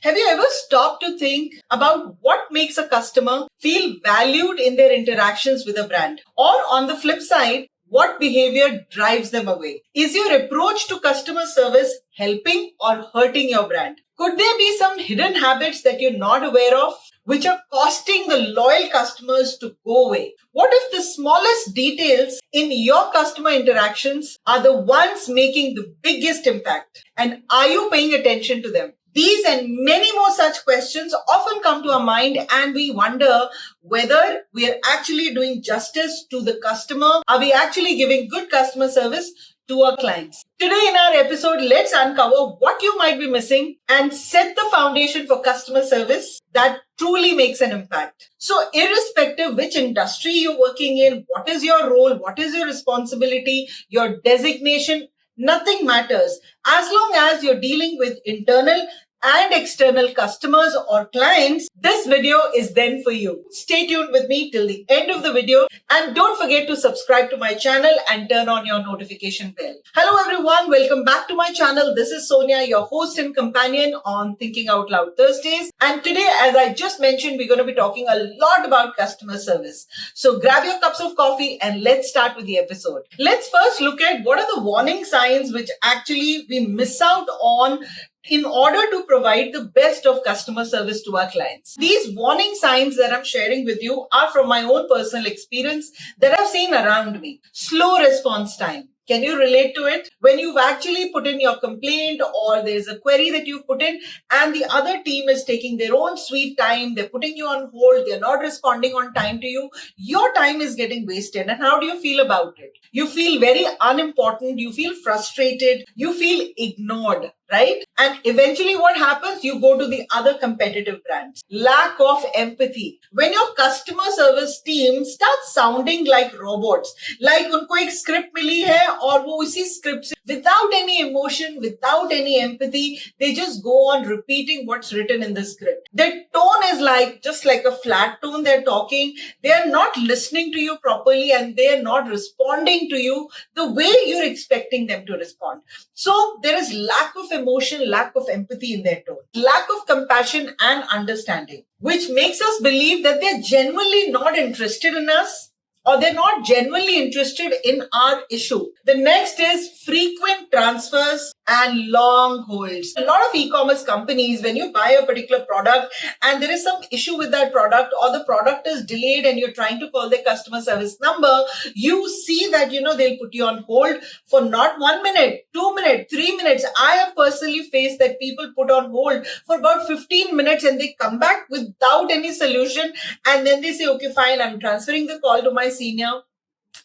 Have you ever stopped to think about what makes a customer feel valued in their interactions with a brand? Or on the flip side, what behavior drives them away? Is your approach to customer service helping or hurting your brand? Could there be some hidden habits that you're not aware of, which are costing the loyal customers to go away? What if the smallest details in your customer interactions are the ones making the biggest impact? And are you paying attention to them? These and many more such questions often come to our mind, and we wonder whether we are actually doing justice to the customer. Are we actually giving good customer service to our clients? Today in our episode, let's uncover what you might be missing and set the foundation for customer service that truly makes an impact. So irrespective which industry you're working in, what is your role, what is your responsibility, your designation, nothing matters. As long as you're dealing with internal and external customers or clients, this video is then for you. Stay tuned with me till the end of the video, and don't forget to subscribe to my channel and turn on your notification bell. Hello everyone, welcome back to my channel. This is Sonia, your host and companion on Thinking Out Loud Thursdays. And today, as I just mentioned, we're going to be talking a lot about customer service. So grab your cups of coffee and let's start with the episode. Let's first look at what are the warning signs which actually we miss out on in order to provide the best of customer service to our clients. These warning signs that I'm sharing with you are from my own personal experience that I've seen around me. Slow response time. Can you relate to it? When you've actually put in your complaint or there's a query that you've put in and the other team is taking their own sweet time, they're putting you on hold, they're not responding on time to you, your time is getting wasted. And how do you feel about it? You feel very unimportant, you feel frustrated, you feel ignored, right? And eventually what happens? You go to the other competitive brands. Lack of empathy. When your customer service team starts sounding like robots, like unko ek script mili hai aur wo usi script se without any emotion, without any empathy, they just go on repeating what's written in the script. Their tone is like just like a flat tone. They're talking. They are not listening to you properly and they're not responding to you the way you're expecting them to respond. So there is lack of emotion, lack of empathy in their tone, lack of compassion and understanding, which makes us believe that they're genuinely not interested in us or they're not genuinely interested in our issue. The next is frequent transfers and long holds. A lot of e-commerce companies, when you buy a particular product and there is some issue with that product or the product is delayed and you're trying to call their customer service number, you see that, they'll put you on hold for not 1 minute, 2 minutes, 3 minutes. I have personally faced that people put on hold for about 15 minutes and they come back without any solution. And then they say, okay, fine, I'm transferring the call to my senior.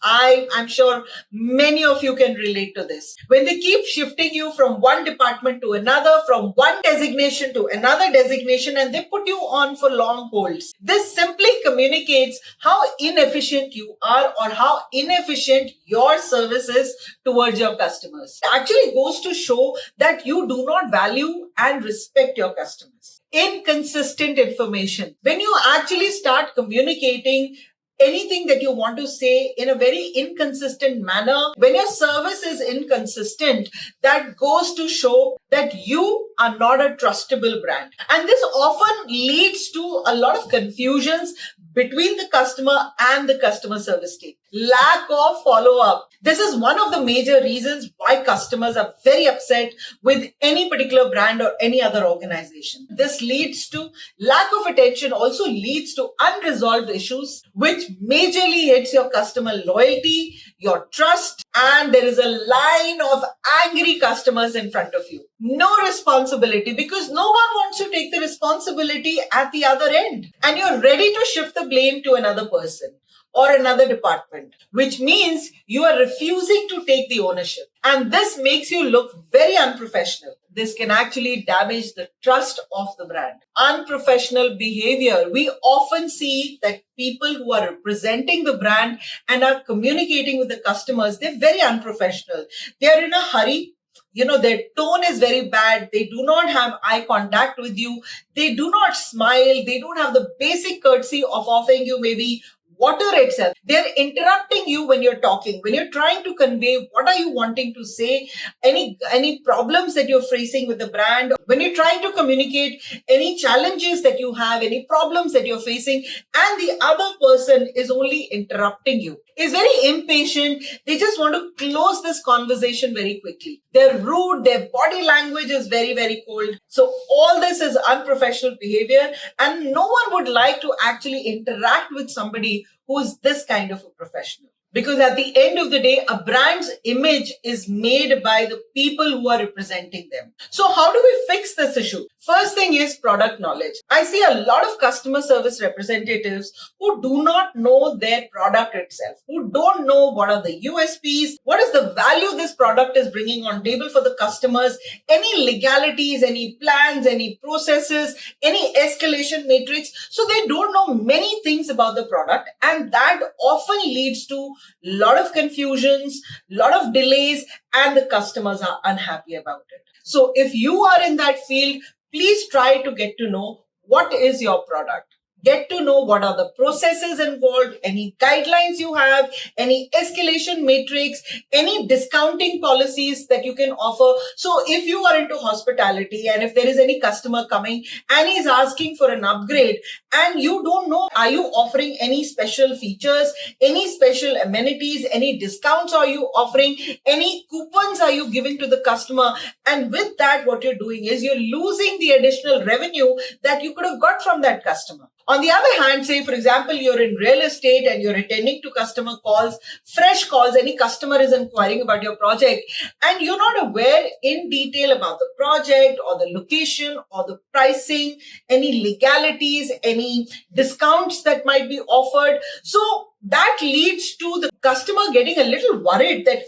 I'm sure many of you can relate to this. When they keep shifting you from one department to another, from one designation to another designation, and they put you on for long holds. This simply communicates how inefficient you are or how inefficient your service is towards your customers. It actually goes to show that you do not value and respect your customers. Inconsistent information. When you actually start communicating anything that you want to say in a very inconsistent manner, when your service is inconsistent, that goes to show that you are not a trustable brand. And this often leads to a lot of confusions between the customer and the customer service team. Lack of follow-up. This is one of the major reasons why customers are very upset with any particular brand or any other organization. This leads to lack of attention, also leads to unresolved issues, which majorly hits your customer loyalty, your trust, and there is a line of angry customers in front of you. No responsibility, because no one wants to take the responsibility at the other end. And you're ready to shift the blame to another person or another department, which means you are refusing to take the ownership. And this makes you look very unprofessional. This can actually damage the trust of the brand. Unprofessional behavior. We often see that people who are representing the brand and are communicating with the customers, they're very unprofessional. They're in a hurry. Their tone is very bad. They do not have eye contact with you. They do not smile. They don't have the basic courtesy of offering you maybe water itself. They're interrupting you when you're talking, when you're trying to convey what are you wanting to say, any problems that you're facing with the brand, when you're trying to communicate any challenges that you have, any problems that you're facing, and the other person is only interrupting you, is very impatient. They just want to close this conversation very quickly. They're rude, their body language is very, very cold. So all this is unprofessional behavior, and no one would like to actually interact with somebody who's this kind of a professional. Because at the end of the day, a brand's image is made by the people who are representing them. So how do we fix this issue? First thing is product knowledge. I see a lot of customer service representatives who do not know their product itself, who don't know what are the USPs, what is the value this product is bringing on table for the customers, any legalities, any plans, any processes, any escalation matrix. So they don't know many things about the product, and that often leads to a lot of confusions, a lot of delays, and the customers are unhappy about it. So if you are in that field, please try to get to know what is your product. Get to know what are the processes involved, any guidelines you have, any escalation matrix, any discounting policies that you can offer. So if you are into hospitality and if there is any customer coming and he's asking for an upgrade and you don't know, are you offering any special features, any special amenities, any discounts are you offering, any coupons are you giving to the customer? And with that, what you're doing is you're losing the additional revenue that you could have got from that customer. On the other hand, say, for example, you're in real estate and you're attending to customer calls, fresh calls, any customer is inquiring about your project, and you're not aware in detail about the project or the location or the pricing, any legalities, any discounts that might be offered. So that leads to the customer getting a little worried that,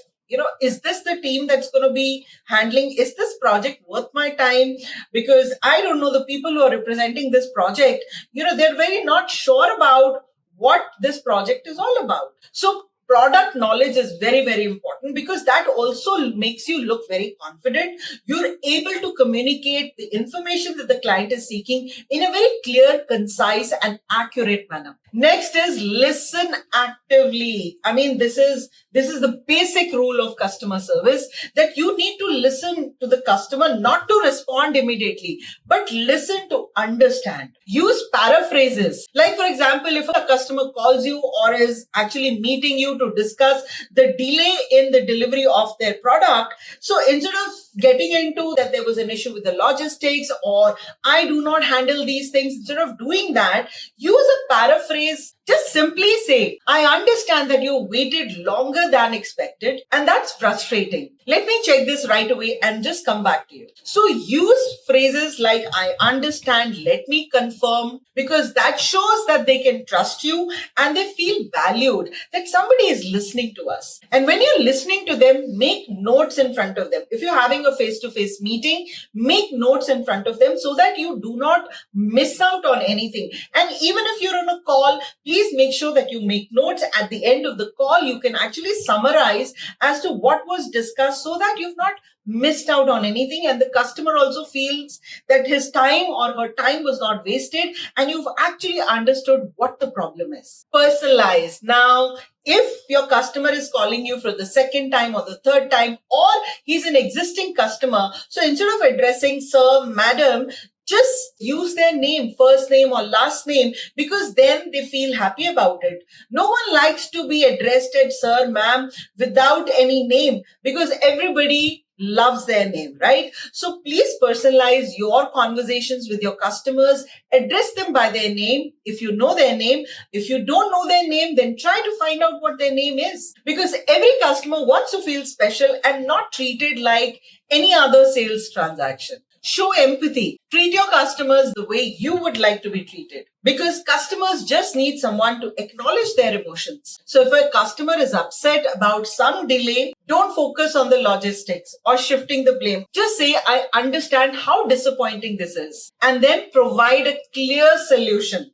is this the team that's going to be handling? Is this project worth my time? Because I don't know the people who are representing this project, they're very not sure about what this project is all about. So product knowledge is very, very important because that also makes you look very confident. You're able to communicate the information that the client is seeking in a very clear, concise, and accurate manner. Next is listen actively. I mean, this is the basic rule of customer service, that you need to listen to the customer, not to respond immediately, but listen to understand. Use paraphrases. Like, for example, if a customer calls you or is actually meeting you to discuss the delay in the delivery of their product, so instead of getting into that there was an issue with the logistics or I do not handle these things, instead of doing that, use a paraphrase. Just simply say, I understand that you waited longer than expected, and that's frustrating. Let me check this right away and just come back to you. So use phrases like, I understand, let me confirm, because that shows that they can trust you and they feel valued, that somebody is listening to us. And when you're listening to them, make notes in front of them. If you're having a face-to-face meeting, make notes in front of them so that you do not miss out on anything. And even if you're on a call, please make sure that you make notes. At the end of the call, you can actually summarize as to what was discussed so that you've not missed out on anything, and the customer also feels that his time or her time was not wasted and you've actually understood what the problem is. Personalize. Now, if your customer is calling you for the second time or the third time, or he's an existing customer, so instead of addressing sir, madam, just use their name, first name or last name, because then they feel happy about it. No one likes to be addressed as sir, ma'am without any name, because everybody loves their name, right? So please personalize your conversations with your customers. Address them by their name if you know their name. If you don't know their name, then try to find out what their name is, because every customer wants to feel special and not treated like any other sales transaction. Show empathy. Treat your customers the way you would like to be treated, because customers just need someone to acknowledge their emotions. So if a customer is upset about some delay, don't focus on the logistics or shifting the blame. Just say, I understand how disappointing this is, and then provide a clear solution.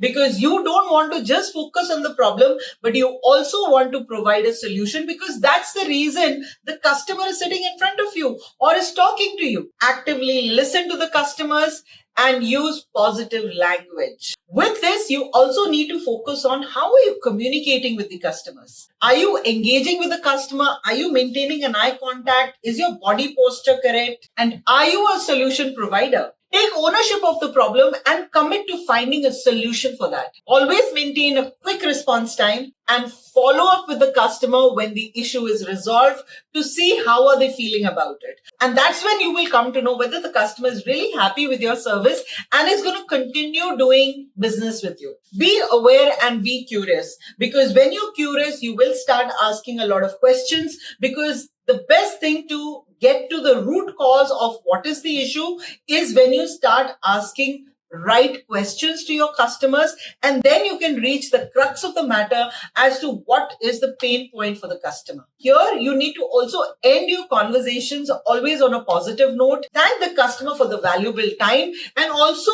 Because you don't want to just focus on the problem, but you also want to provide a solution, because that's the reason the customer is sitting in front of you or is talking to you. Actively listen to the customers and use positive language. With this, you also need to focus on how are you communicating with the customers. Are you engaging with the customer? Are you maintaining an eye contact? Is your body posture correct? And are you a solution provider? Take ownership of the problem and commit to finding a solution for that. Always maintain a quick response time and follow up with the customer when the issue is resolved to see how are they feeling about it. And that's when you will come to know whether the customer is really happy with your service and is going to continue doing business with you. Be aware and be curious, because when you're curious, you will start asking a lot of questions, because the best thing to get to the root cause of what is the issue is when you start asking right questions to your customers, and then you can reach the crux of the matter as to what is the pain point for the customer. Here, you need to also end your conversations always on a positive note. Thank the customer for the valuable time, and also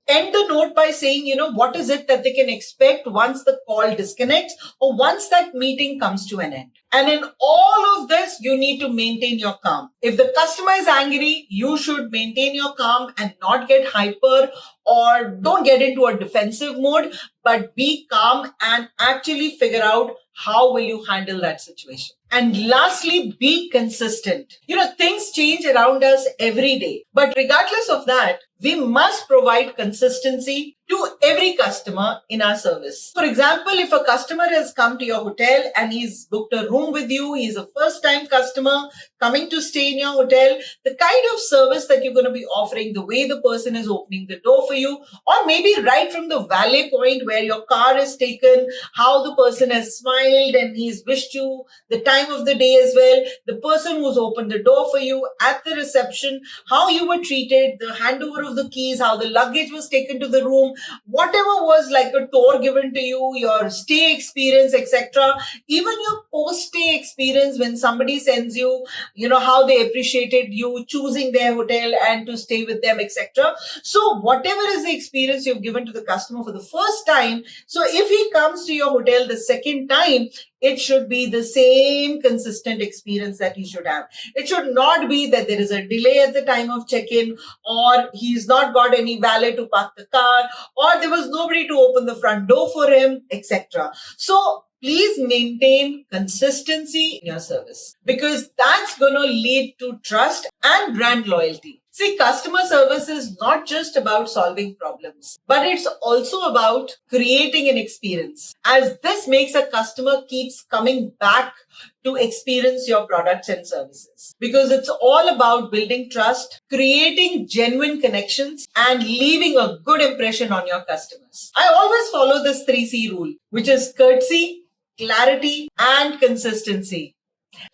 end the note by saying, what is it that they can expect once the call disconnects or once that meeting comes to an end. And in all of this, you need to maintain your calm. If the customer is angry, you should maintain your calm and not get hyper, or don't get into a defensive mode, but be calm and actually figure out how will you handle that situation. And lastly, be consistent. Things change around us every day, but regardless of that, we must provide consistency to every customer in our service. For example, if a customer has come to your hotel and he's booked a room with you, he's a first-time customer coming to stay in your hotel, the kind of service that you're going to be offering, the way the person is opening the door for you, or maybe right from the valet point where your car is taken, how the person has smiled and he's wished you the time of the day as well, the person who's opened the door for you at the reception, how you were treated, the handover of the keys, how the luggage was taken to the room, whatever was like a tour given to you, your stay experience, etc. Even your post-stay experience when somebody sends you, how they appreciated you choosing their hotel and to stay with them, etc. So whatever is the experience you've given to the customer for the first time, so if he comes to your hotel the second time, it should be the same consistent experience that he should have. It should not be that there is a delay at the time of check-in, or he's not got any valet to park the car, or there was nobody to open the front door for him, etc. So please maintain consistency in your service, because that's going to lead to trust and brand loyalty. See, customer service is not just about solving problems, but it's also about creating an experience, as this makes a customer keeps coming back to experience your products and services. Because it's all about building trust, creating genuine connections, and leaving a good impression on your customers. I always follow this 3C rule, which is courtesy, clarity, and consistency.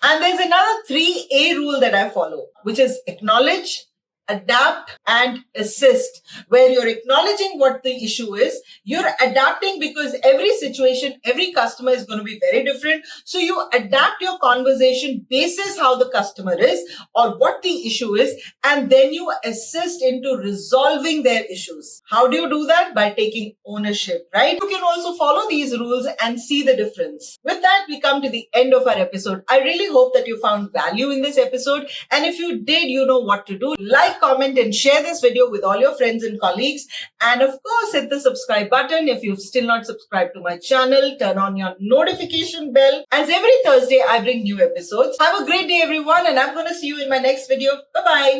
And there's another 3A rule that I follow, which is acknowledge, adapt, and assist, where you're acknowledging what the issue is, you're adapting because every situation, every customer is going to be very different. So you adapt your conversation basis how the customer is or what the issue is, and then you assist into resolving their issues. How do you do that? By taking ownership, right? You can also follow these rules and see the difference. With that, we come to the end of our episode. I really hope that you found value in this episode, and if you did, you know what to do. Like, comment, and share this video with all your friends and colleagues. And of course, hit the subscribe button if you've still not subscribed to my channel. Turn on your notification bell, as every Thursday I bring new episodes. Have a great day, everyone, and I'm going to see you in my next video. Bye-bye.